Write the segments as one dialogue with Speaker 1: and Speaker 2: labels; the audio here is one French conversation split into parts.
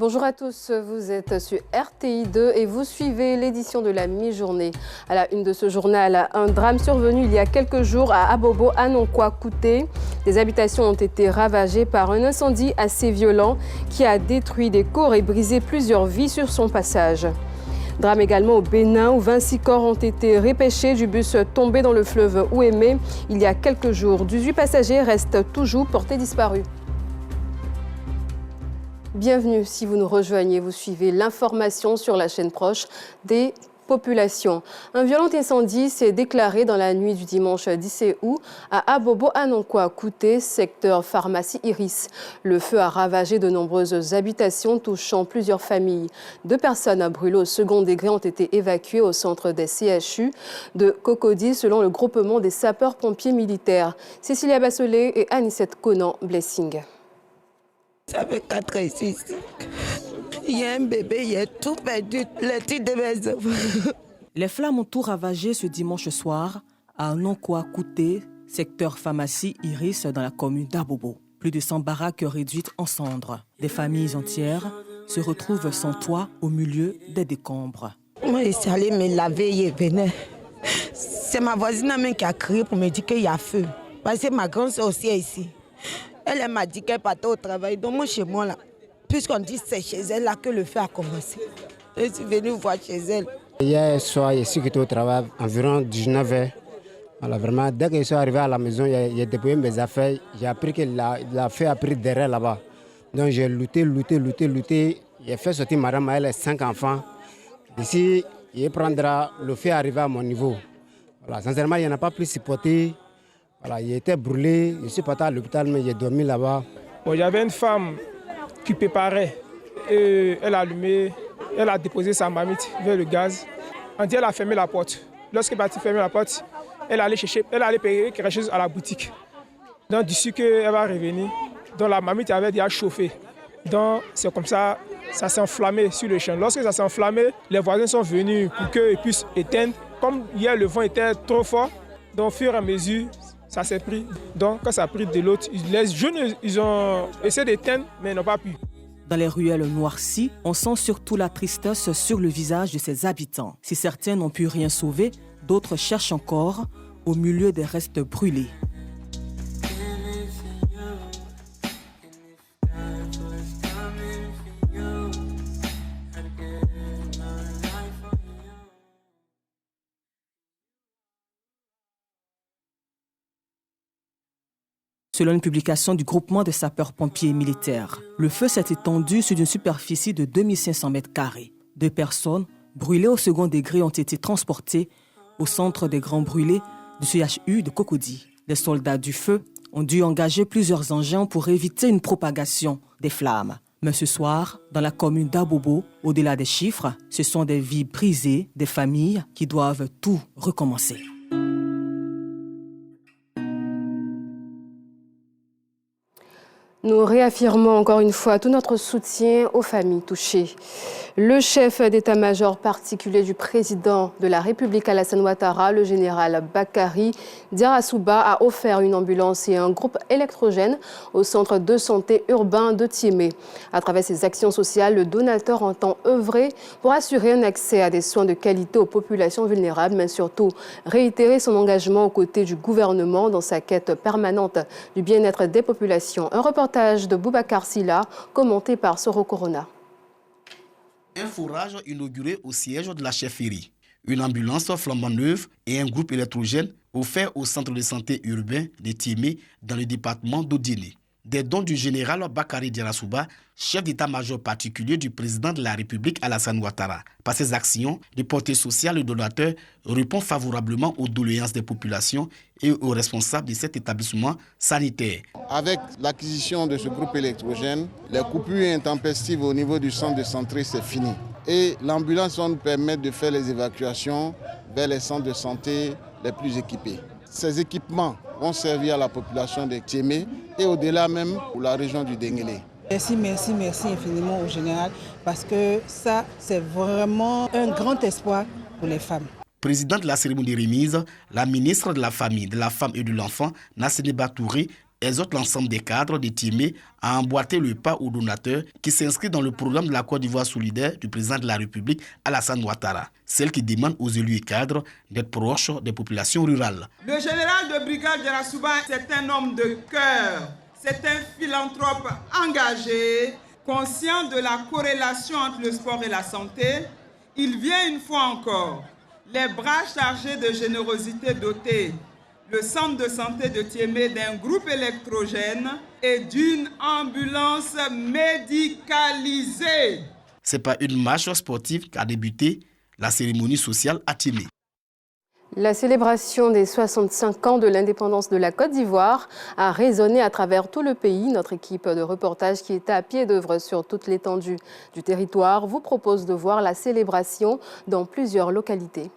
Speaker 1: Bonjour à tous, vous êtes sur RTI2 et vous suivez l'édition de la mi-journée. À la une de ce journal, un drame survenu il y a quelques jours à Abobo, Anonkwa, Kouté. Des habitations ont été ravagées par un incendie assez violent qui a détruit des cours et brisé plusieurs vies sur son passage. Drame également au Bénin où 26 corps ont été repêchés du bus tombé dans le fleuve Ouémé il y a quelques jours. 18 passagers restent toujours portés disparus. Bienvenue si vous nous rejoignez, vous suivez l'information sur la chaîne proche des populations. Un violent incendie s'est déclaré dans la nuit du dimanche 17 août à Abobo, Anonkwa, Kouté, secteur pharmacie Iris. Le feu a ravagé de nombreuses habitations touchant plusieurs familles. 2 personnes brûlées au second degré ont été évacuées au centre des CHU de Cocody selon le groupement des sapeurs-pompiers militaires. Cécilia Bassolé et Anissette Conan Blessing.
Speaker 2: Ça fait 4 ans ici. Il y a un bébé, il a tout perdu, les titres de mes enfants.
Speaker 3: Les flammes ont tout ravagé ce dimanche soir à Anonkwa, Kouté, secteur pharmacie Iris dans la commune d'Abobo. Plus de 100 baraques réduites en cendres. Des familles entières se retrouvent sans toit au milieu des décombres.
Speaker 2: Moi, je suis allée me laver et venir. C'est ma voisine même qui a crié pour me dire qu'il y a feu. Parce que ma grande soeur aussi est ici. Elle m'a dit qu'elle partait au travail. Donc moi, chez moi, là, puisqu'on dit que c'est chez elle là que le feu a commencé. Je suis venue voir chez elle.
Speaker 4: Hier soir, je suis quitté au travail, environ 19h. Voilà, vraiment, dès que je suis arrivé à la maison, j'ai déployé mes affaires. J'ai appris que la feu a pris derrière là-bas. Donc j'ai lutté. J'ai fait sortir madame, elle a 5 enfants. D'ici, il prendra, le feu arrivé à mon niveau. Voilà, sincèrement, il n'y en a pas plus supporté. Voilà, il était brûlé, je suis parti à l'hôpital, mais j'ai dormi là-bas.
Speaker 5: Bon, il y avait une femme qui préparait et elle a déposé sa marmite vers le gaz. On dit elle a fermé la porte. Lorsqu'elle est partie fermer la porte, elle allait payer quelque chose à la boutique. Donc d'ici qu'elle va revenir, donc la marmite avait déjà chauffé. Donc c'est comme ça, ça s'est enflammé sur le champ. Lorsque ça s'est enflammé, les voisins sont venus pour qu'ils puissent éteindre. Comme hier le vent était trop fort, donc au fur et à mesure, ça s'est pris. Donc, quand ça a pris de l'autre, les jeunes, ils ont essayé d'éteindre, mais ils n'ont pas pu.
Speaker 3: Dans les ruelles noircies, on sent surtout la tristesse sur le visage de ses habitants. Si certains n'ont pu rien sauver, d'autres cherchent encore au milieu des restes brûlés. Selon une publication du groupement des sapeurs-pompiers militaires, le feu s'est étendu sur une superficie de 2500 mètres carrés. 2 personnes brûlées au second degré ont été transportées au centre des grands brûlés du CHU de Cocody. Les soldats du feu ont dû engager plusieurs engins pour éviter une propagation des flammes. Mais ce soir, dans la commune d'Abobo, au-delà des chiffres, ce sont des vies brisées, des familles qui doivent tout recommencer.
Speaker 1: Nous réaffirmons encore une fois tout notre soutien aux familles touchées. Le chef d'état-major particulier du président de la République Alassane Ouattara, le général Bakary Diarra-Souba, a offert une ambulance et un groupe électrogène au centre de santé urbain de Thiémé. À travers ses actions sociales, le donateur entend œuvrer pour assurer un accès à des soins de qualité aux populations vulnérables, mais surtout réitérer son engagement aux côtés du gouvernement dans sa quête permanente du bien-être des populations. Un reportage de Boubacar Silla, commenté par Soro Corona.
Speaker 6: Un forage inauguré au siège de la chefferie, une ambulance flambant neuve et un groupe électrogène offert au centre de santé urbain de Thiémé dans le département d'Odéné. Des dons du général Bakary Diarra-Souba, chef d'état-major particulier du président de la République Alassane Ouattara. Par ses actions de portée sociale, le donateur répond favorablement aux doléances des populations et aux responsables de cet établissement sanitaire.
Speaker 7: Avec l'acquisition de ce groupe électrogène, les coupures intempestives au niveau du centre de santé, c'est fini. Et l'ambulance va nous permettre de faire les évacuations vers les centres de santé les plus équipés. Ces équipements vont servir à la population de Thiémé et au-delà même pour la région du Denguélé.
Speaker 8: Merci infiniment au général parce que ça, c'est vraiment un grand espoir pour les femmes.
Speaker 6: Président de la cérémonie de remise, la ministre de la Famille, de la Femme et de l'Enfant, Nassene Batouré, exhorte l'ensemble des cadres de Timé à emboîter le pas aux donateurs qui s'inscrit dans le programme de la Côte d'Ivoire solidaire du président de la République, Alassane Ouattara. Celle qui demande aux élus et cadres d'être proches des populations rurales.
Speaker 9: Le général de brigade Djarassouba, c'est un homme de cœur. C'est un philanthrope engagé, conscient de la corrélation entre le sport et la santé. Il vient une fois encore, les bras chargés de générosité dotés, le centre de santé de Tiémé d'un groupe électrogène et d'une ambulance médicalisée.
Speaker 6: C'est par une marche sportive qu'a débuté la cérémonie sociale à Tiémé.
Speaker 1: La célébration des 65 ans de l'indépendance de la Côte d'Ivoire a résonné à travers tout le pays. Notre équipe de reportage qui est à pied d'œuvre sur toute l'étendue du territoire vous propose de voir la célébration dans plusieurs localités.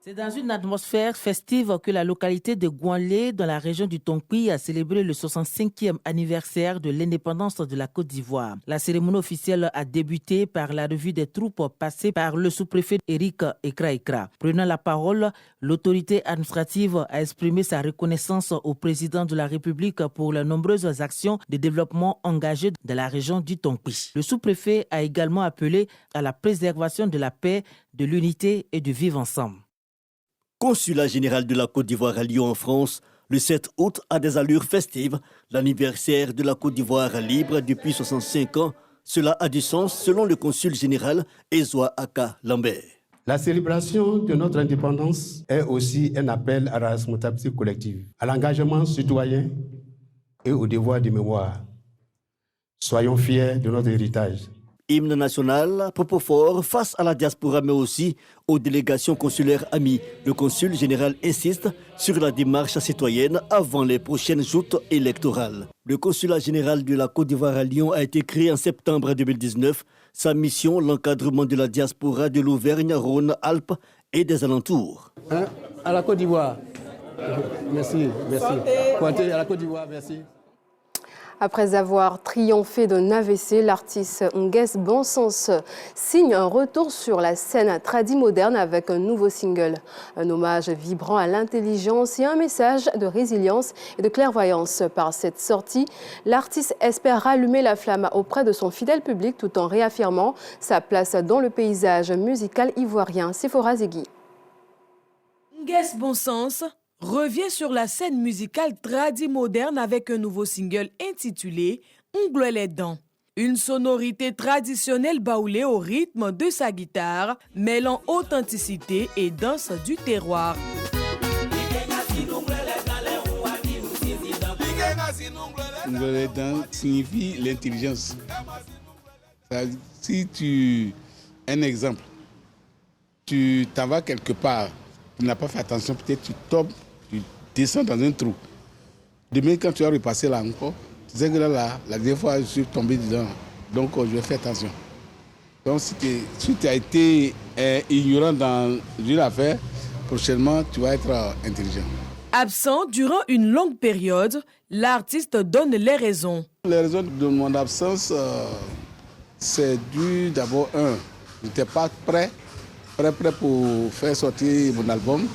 Speaker 10: C'est dans une atmosphère festive que la localité de Gouanlé, dans la région du Tonkpi, a célébré le 65e anniversaire de l'indépendance de la Côte d'Ivoire. La cérémonie officielle a débuté par la revue des troupes passée par le sous-préfet Éric Ekra. Prenant la parole, l'autorité administrative a exprimé sa reconnaissance au président de la République pour les nombreuses actions de développement engagées dans la région du Tonkpi. Le sous-préfet a également appelé à la préservation de la paix, de l'unité et du vivre ensemble.
Speaker 11: Consulat général de la Côte d'Ivoire à Lyon en France, le 7 août a des allures festives. L'anniversaire de la Côte d'Ivoire libre depuis 65 ans, cela a du sens selon le consul général Ezoa Aka Lambert.
Speaker 12: La célébration de notre indépendance est aussi un appel à la responsabilité collective, à l'engagement citoyen et au devoir de mémoire. Soyons fiers de notre héritage.
Speaker 11: Hymne national, propos forts face à la diaspora mais aussi aux délégations consulaires amies. Le consul général insiste sur la démarche citoyenne avant les prochaines joutes électorales. Le consulat général de la Côte d'Ivoire à Lyon a été créé en septembre 2019. Sa mission, l'encadrement de la diaspora de l'Auvergne-Rhône-Alpes et des alentours.
Speaker 12: À la Côte d'Ivoire. Merci. Pointez à la Côte d'Ivoire, merci.
Speaker 1: Après avoir triomphé d'un AVC, l'artiste Nguès Bonsens signe un retour sur la scène tradimoderne avec un nouveau single. Un hommage vibrant à l'intelligence et un message de résilience et de clairvoyance. Par cette sortie, l'artiste espère rallumer la flamme auprès de son fidèle public tout en réaffirmant sa place dans le paysage musical ivoirien. Sephora Zegui.
Speaker 13: Nguès Bonsens revient sur la scène musicale tradimoderne avec un nouveau single intitulé « Ongles les dents ». Une sonorité traditionnelle baoulée au rythme de sa guitare, mêlant authenticité et danse du terroir.
Speaker 14: Ongles les dents signifie l'intelligence. Si tu... Un exemple, tu t'en vas quelque part, tu n'as pas fait attention, peut-être tu tombes, tu descends dans un trou. Demain, quand tu vas repasser là encore, tu sais que là, la dernière fois, je suis tombé dedans. Donc, je vais faire attention. Donc, si tu as été ignorant dans une affaire, prochainement, tu vas être intelligent.
Speaker 13: Absent durant une longue période, l'artiste donne les raisons.
Speaker 14: Les raisons de mon absence, c'est dû d'abord, je n'étais pas prêt pour faire sortir mon album.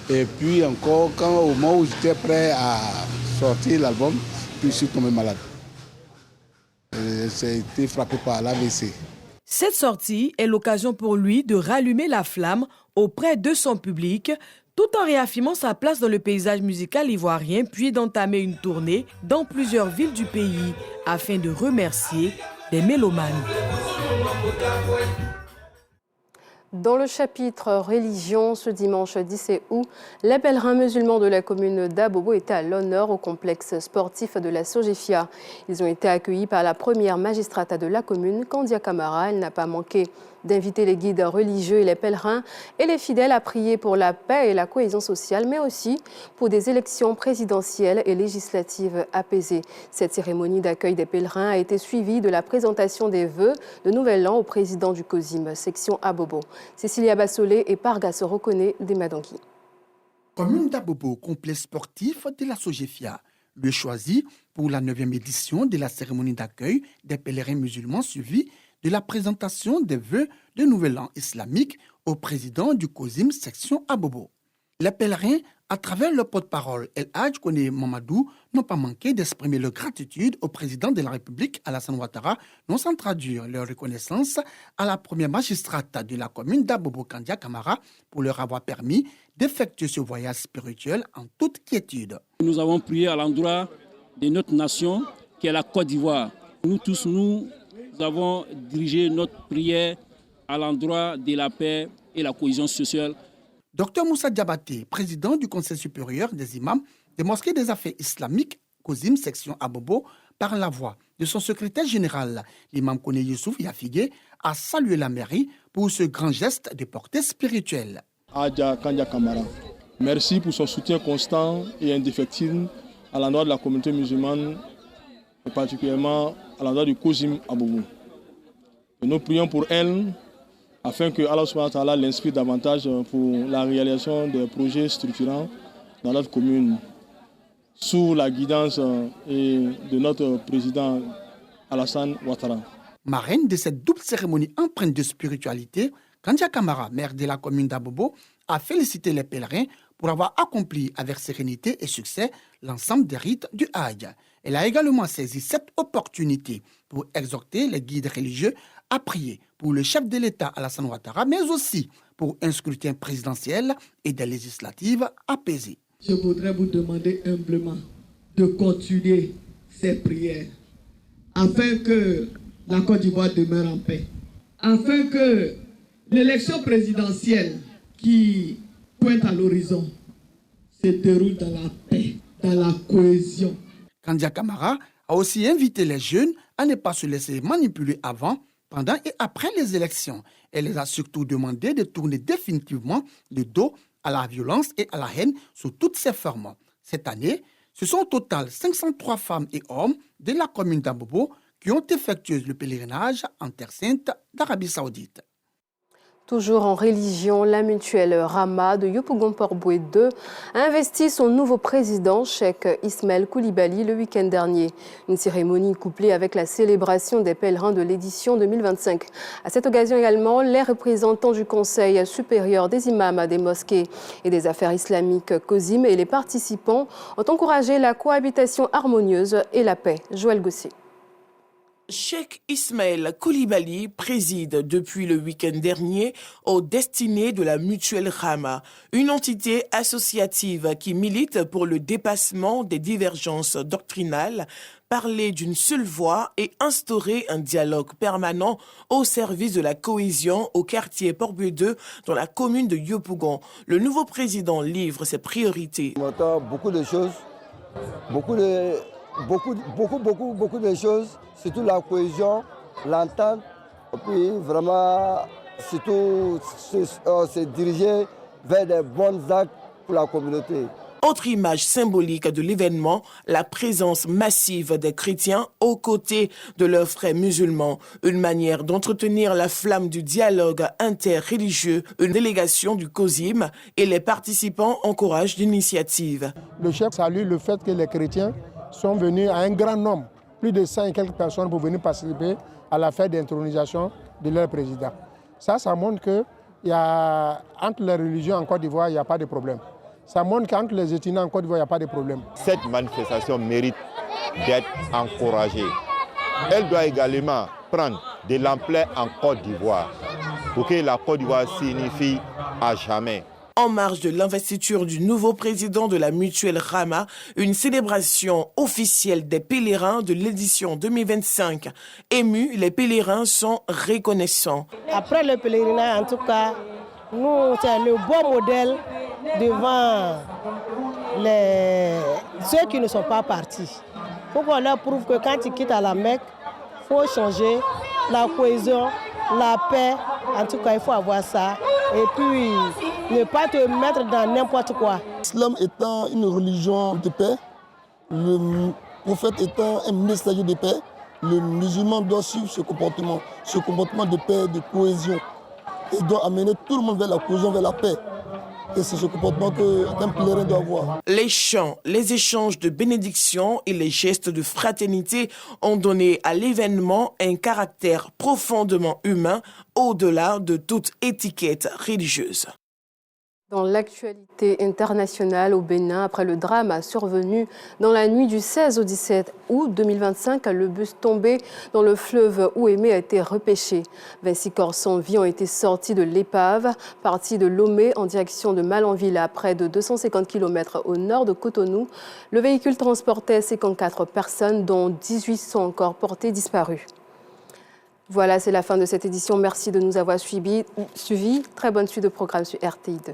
Speaker 14: Et puis encore, au moment où j'étais prêt à sortir l'album, puis je suis tombé malade. J'ai été frappé par l'AVC.
Speaker 13: Cette sortie est l'occasion pour lui de rallumer la flamme auprès de son public, tout en réaffirmant sa place dans le paysage musical ivoirien, puis d'entamer une tournée dans plusieurs villes du pays, afin de remercier les mélomanes.
Speaker 1: Dans le chapitre religion, ce dimanche 17 août, les pèlerins musulmans de la commune d'Abobo étaient à l'honneur au complexe sportif de la Sogefia. Ils ont été accueillis par la première magistrate de la commune, Candia Camara. Elle n'a pas manqué d'inviter les guides religieux et les pèlerins et les fidèles à prier pour la paix et la cohésion sociale, mais aussi pour des élections présidentielles et législatives apaisées. Cette cérémonie d'accueil des pèlerins a été suivie de la présentation des vœux de Nouvel An au président du COSIM, section Abobo. Cécilia Bassolé et Pargas Reconnaît des Madangui.
Speaker 15: Commune d'Abobo, complexe sportif de la Sogefia, le choisi pour la 9e édition de la cérémonie d'accueil des pèlerins musulmans suivie de la présentation des vœux de Nouvel An islamique au président du COSIM section Abobo. Les pèlerins À travers le porte-parole, El Hadj Koné Mamadou n'ont pas manqué d'exprimer leur gratitude au président de la République, Alassane Ouattara, non sans traduire leur reconnaissance à la première magistrate de la commune d'Abobo Kandia Camara pour leur avoir permis d'effectuer ce voyage spirituel en toute quiétude.
Speaker 16: Nous avons prié à l'endroit de notre nation, qui est la Côte d'Ivoire. Nous tous, nous avons dirigé notre prière à l'endroit de la paix et la cohésion sociale.
Speaker 15: Dr Moussa Diabaté, président du Conseil supérieur des imams des mosquées des affaires islamiques, COSIM, section Abobo, par la voix de son secrétaire général, l'imam Koné Youssouf Yafigué, a salué la mairie pour ce grand geste de portée spirituelle.
Speaker 17: Adja Kandia Kamara, merci pour son soutien constant et indéfectible à l'endroit de la communauté musulmane, et particulièrement à l'endroit du COSIM Abobo. Et nous prions pour elle, afin que Allah subhanahu wa ta'ala l'inspire davantage pour la réalisation des projets structurants dans notre commune, sous la guidance de notre président Alassane Ouattara.
Speaker 15: Marraine de cette double cérémonie empreinte de spiritualité, Kandia Camara, maire de la commune d'Abobo, a félicité les pèlerins pour avoir accompli avec sérénité et succès l'ensemble des rites du Hajj. Elle a également saisi cette opportunité pour exhorter les guides religieux à prier pour le chef de l'État Alassane Ouattara, mais aussi pour un scrutin présidentiel et des législatives apaisées.
Speaker 18: Je voudrais vous demander humblement de continuer ces prières afin que la Côte d'Ivoire demeure en paix, afin que l'élection présidentielle qui pointe à l'horizon se déroule dans la paix, dans la cohésion.
Speaker 15: Kandia Camara a aussi invité les jeunes à ne pas se laisser manipuler avant, pendant et après les élections. Elle les a surtout demandé de tourner définitivement le dos à la violence et à la haine sous toutes ses formes. Cette année, ce sont au total 503 femmes et hommes de la commune d'Abobo qui ont effectué le pèlerinage en Terre Sainte d'Arabie Saoudite.
Speaker 1: Toujours en religion, la mutuelle Rama de Yopougon-Port-Boué II a investi son nouveau président, Cheikh Ismaël Koulibaly, le week-end dernier. Une cérémonie couplée avec la célébration des pèlerins de l'édition 2025. À cette occasion également, les représentants du Conseil supérieur des imams des mosquées et des affaires islamiques COSIM et les participants ont encouragé la cohabitation harmonieuse et la paix. Joël Gossier.
Speaker 19: Cheikh Ismaël Koulibaly préside depuis le week-end dernier aux destinées de la mutuelle Rama, une entité associative qui milite pour le dépassement des divergences doctrinales, parler d'une seule voix et instaurer un dialogue permanent au service de la cohésion au quartier Port-Boué II dans la commune de Yopougon. Le nouveau président livre ses priorités.
Speaker 20: On entend beaucoup de choses, beaucoup de choses, surtout la cohésion, l'entente, et puis vraiment surtout se diriger vers des bons actes pour la communauté.
Speaker 19: Autre image symbolique de l'événement, la présence massive des chrétiens aux côtés de leurs frères musulmans. Une manière d'entretenir la flamme du dialogue interreligieux. Une délégation du COSIM et les participants encouragent l'initiative.
Speaker 21: Le chef salue le fait que les chrétiens sont venus à un grand nombre, plus de 100 et quelques personnes pour venir participer à la fête d'intronisation de leur président. Ça montre que entre les religions en Côte d'Ivoire, il n'y a pas de problème. Ça montre qu'entre les ethnies en Côte d'Ivoire, il n'y a pas de problème.
Speaker 22: Cette manifestation mérite d'être encouragée. Elle doit également prendre de l'ampleur en Côte d'Ivoire pour que la Côte d'Ivoire signifie à jamais.
Speaker 19: En marge de l'investiture du nouveau président de la mutuelle Rama, une célébration officielle des pèlerins de l'édition 2025. Émus, les pèlerins sont reconnaissants.
Speaker 23: Après le pèlerinage, en tout cas, nous, c'est le beau modèle devant ceux qui ne sont pas partis. Il faut qu'on leur prouve que quand ils quittent à la Mecque, il faut changer la cohésion, la paix. En tout cas, il faut avoir ça. Et puis, ne pas te mettre dans n'importe quoi.
Speaker 24: L'islam étant une religion de paix, le prophète étant un messager de paix, le musulman doit suivre ce comportement de paix, de cohésion. Et doit amener tout le monde vers la cohésion, vers la paix. Et c'est ce comportement qu'un pèlerin doit avoir.
Speaker 19: Les chants, les échanges de bénédictions et les gestes de fraternité ont donné à l'événement un caractère profondément humain au-delà de toute étiquette religieuse.
Speaker 1: Dans l'actualité internationale au Bénin, après le drame survenu dans la nuit du 16 au 17 août 2025, le bus tombé dans le fleuve Ouémé a été repêché. 26 corps sans vie ont été sortis de l'épave, partis de Lomé en direction de Malanville à près de 250 km au nord de Cotonou. Le véhicule transportait 54 personnes, dont 18 sont encore portées disparues. Voilà, c'est la fin de cette édition. Merci de nous avoir suivis. Très bonne suite de programme sur RTI2.